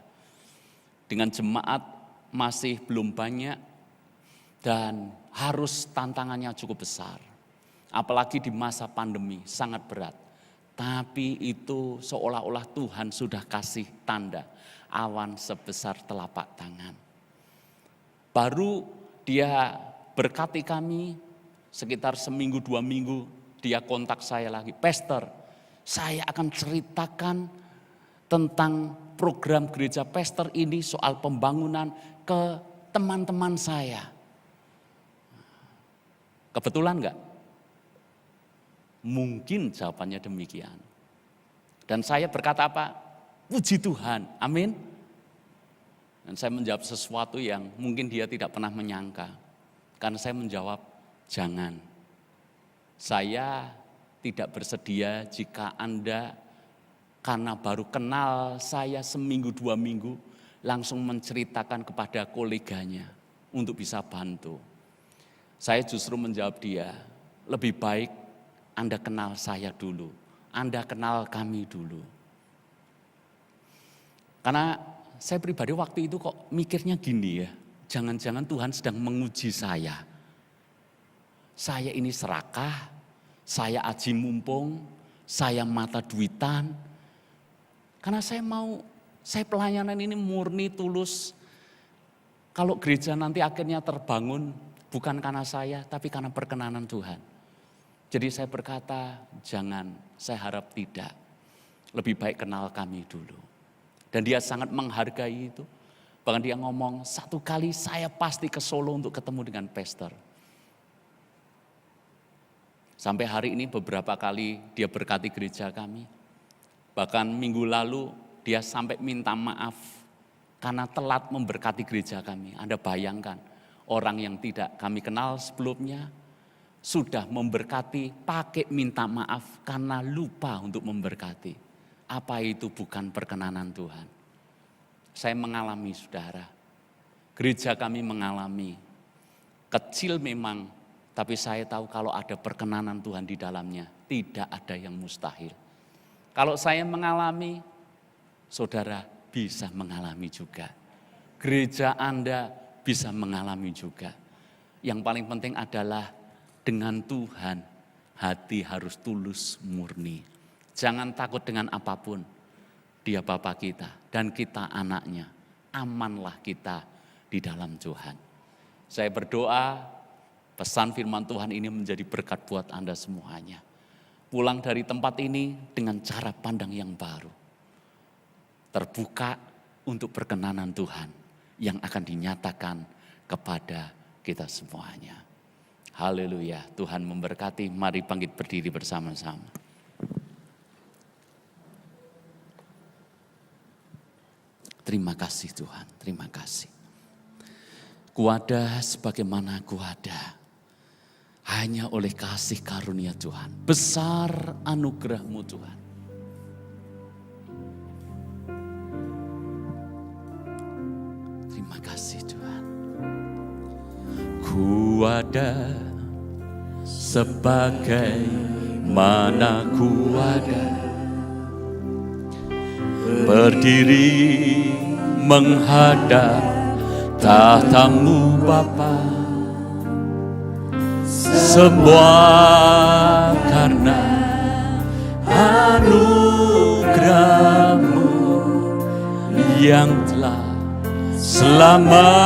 Dengan jemaat masih belum banyak dan harus tantangannya cukup besar. Apalagi di masa pandemi sangat berat. Tapi itu seolah-olah Tuhan sudah kasih tanda awan sebesar telapak tangan. Baru dia berkati kami sekitar seminggu 2 minggu dia kontak saya lagi. Pastor, saya akan ceritakan tentang program gereja pastor ini soal pembangunan ke teman-teman saya. Kebetulan enggak? Mungkin jawabannya demikian. Dan saya berkata apa? Puji Tuhan, amin. Dan saya menjawab sesuatu yang mungkin dia tidak pernah menyangka. Karena saya menjawab, jangan. Saya tidak bersedia jika Anda karena baru kenal saya seminggu 2 minggu langsung menceritakan kepada koleganya untuk bisa bantu. Saya justru menjawab dia, lebih baik Anda kenal saya dulu, Anda kenal kami dulu. Karena saya pribadi waktu itu kok mikirnya gini ya, jangan-jangan Tuhan sedang menguji saya. Saya ini serakah, saya aji mumpung, saya mata duitan. Karena saya pelayanan ini murni, tulus. Kalau gereja nanti akhirnya terbangun bukan karena saya, tapi karena perkenanan Tuhan. Jadi saya berkata, jangan, saya harap tidak. Lebih baik kenal kami dulu. Dan dia sangat menghargai itu. Bahkan dia ngomong, 1 kali saya pasti ke Solo untuk ketemu dengan pastor. Sampai hari ini beberapa kali dia berkati gereja kami. Bahkan minggu lalu dia sampai minta maaf karena telat memberkati gereja kami. Anda bayangkan, orang yang tidak kami kenal sebelumnya, sudah memberkati pakai minta maaf karena lupa untuk memberkati. Apa itu bukan perkenanan Tuhan? Saya mengalami saudara. Gereja kami mengalami. Kecil memang, tapi saya tahu kalau ada perkenanan Tuhan di dalamnya, tidak ada yang mustahil. Kalau saya mengalami, saudara bisa mengalami juga. Gereja Anda bisa mengalami juga. Yang paling penting adalah dengan Tuhan, hati harus tulus murni. Jangan takut dengan apapun. Dia Bapa kita dan kita anaknya. Amanlah kita di dalam Tuhan. Saya berdoa pesan firman Tuhan ini menjadi berkat buat Anda semuanya. Pulang dari tempat ini dengan cara pandang yang baru. Terbuka untuk perkenanan Tuhan yang akan dinyatakan kepada kita semuanya. Haleluya, Tuhan memberkati. Mari bangkit berdiri bersama-sama. Terima kasih Tuhan, terima kasih. Kuada sebagaimana kuada, hanya oleh kasih karunia Tuhan. Besar anugerah-Mu Tuhan. Terima kasih Tuhan. Kuada sebagai mana kuada, berdiri menghadap tahta-Mu Bapa. Semua karena anugerah-Mu yang telah selamatkanku.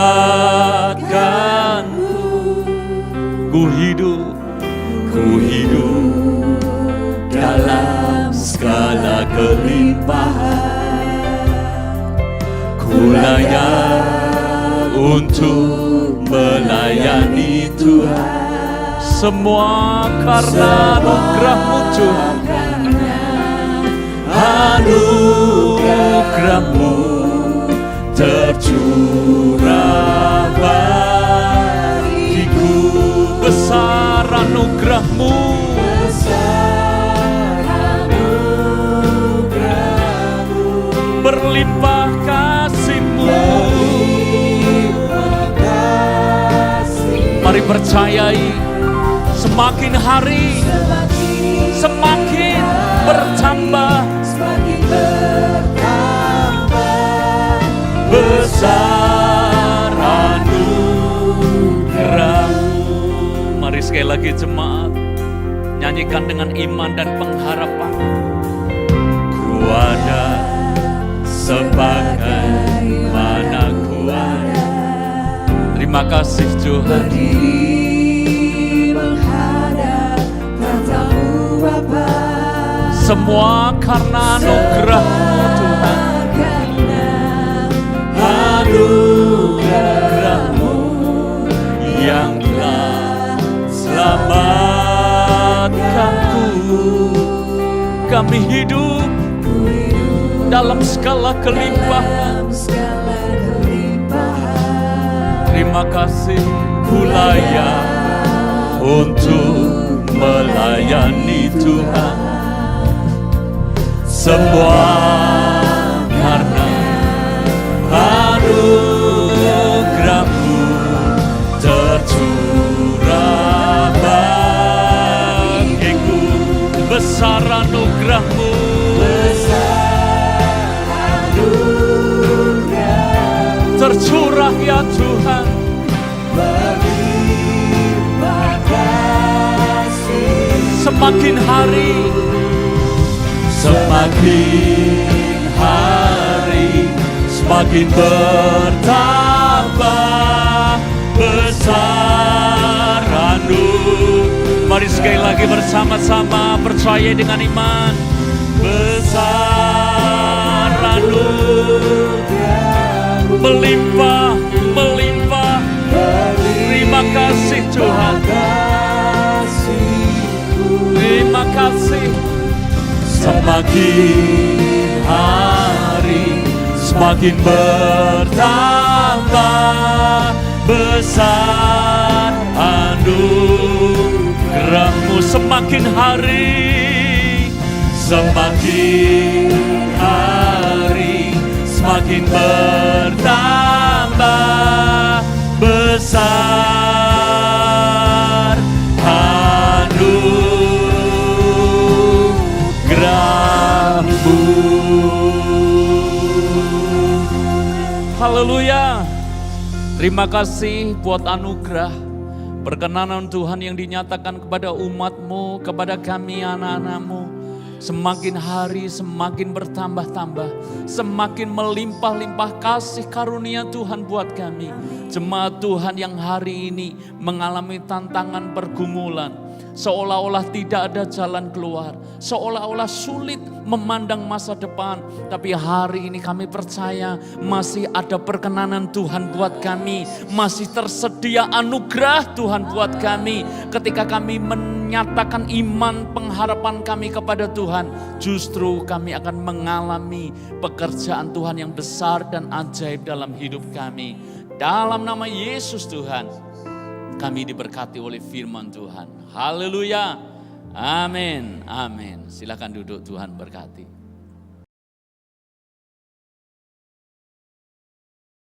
Ku hidup dalam segala kelimpahan. Ku layak untuk melayani melayani Tuhan. Semua karena anugerah-Mu Tuhan. Anugerah-Mu tercurah bagiku. Besar anugerah-Mu, berlimpah kasih-Mu. Mari percayai, semakin hari semakin bertambah, besar anugerah-Mu. Mari sekali lagi jemaat, nyanyikan dengan iman dan pengharapan. Ku ada sebagaimana ku ada. Terima kasih Tuhan. Semua karena anugerah-Mu Tuhan. Anugerah-Mu yang telah selamatkanku. Kami hidup dalam segala kelimpahan. Terima kasih, ku layak untuk melayani Tuhan. Semua karena anugerah-Mu tercurah bagiku. Besar anugerah-Mu, tercurah ya Tuhan. Semakin hari semakin bertambah, besar anugerah. Mari sekali lagi bersama-sama percaya dengan iman. Besar anugerah, melimpah. Terima kasih Tuhan. Terima kasih. Semakin hari semakin bertambah, besar anugerah-Mu. Semakin hari semakin bertambah, besar anugerah-Mu. Haleluya. Terima kasih buat anugerah, perkenanan Tuhan yang dinyatakan kepada umat-Mu, kepada kami anak-anak-Mu. Semakin hari semakin bertambah-tambah, semakin melimpah-limpah kasih karunia Tuhan buat kami. Jemaat Tuhan yang hari ini mengalami tantangan pergumulan, seolah-olah tidak ada jalan keluar, seolah-olah sulit memandang masa depan. Tapi hari ini kami percaya masih ada perkenanan Tuhan buat kami, masih tersedia anugerah Tuhan buat kami. Ketika kami menyatakan iman pengharapan kami kepada Tuhan, justru kami akan mengalami pekerjaan Tuhan yang besar dan ajaib dalam hidup kami. Dalam nama Yesus Tuhan, kami diberkati oleh firman Tuhan. Haleluya. Amin. Amin. Silakan duduk, Tuhan berkati.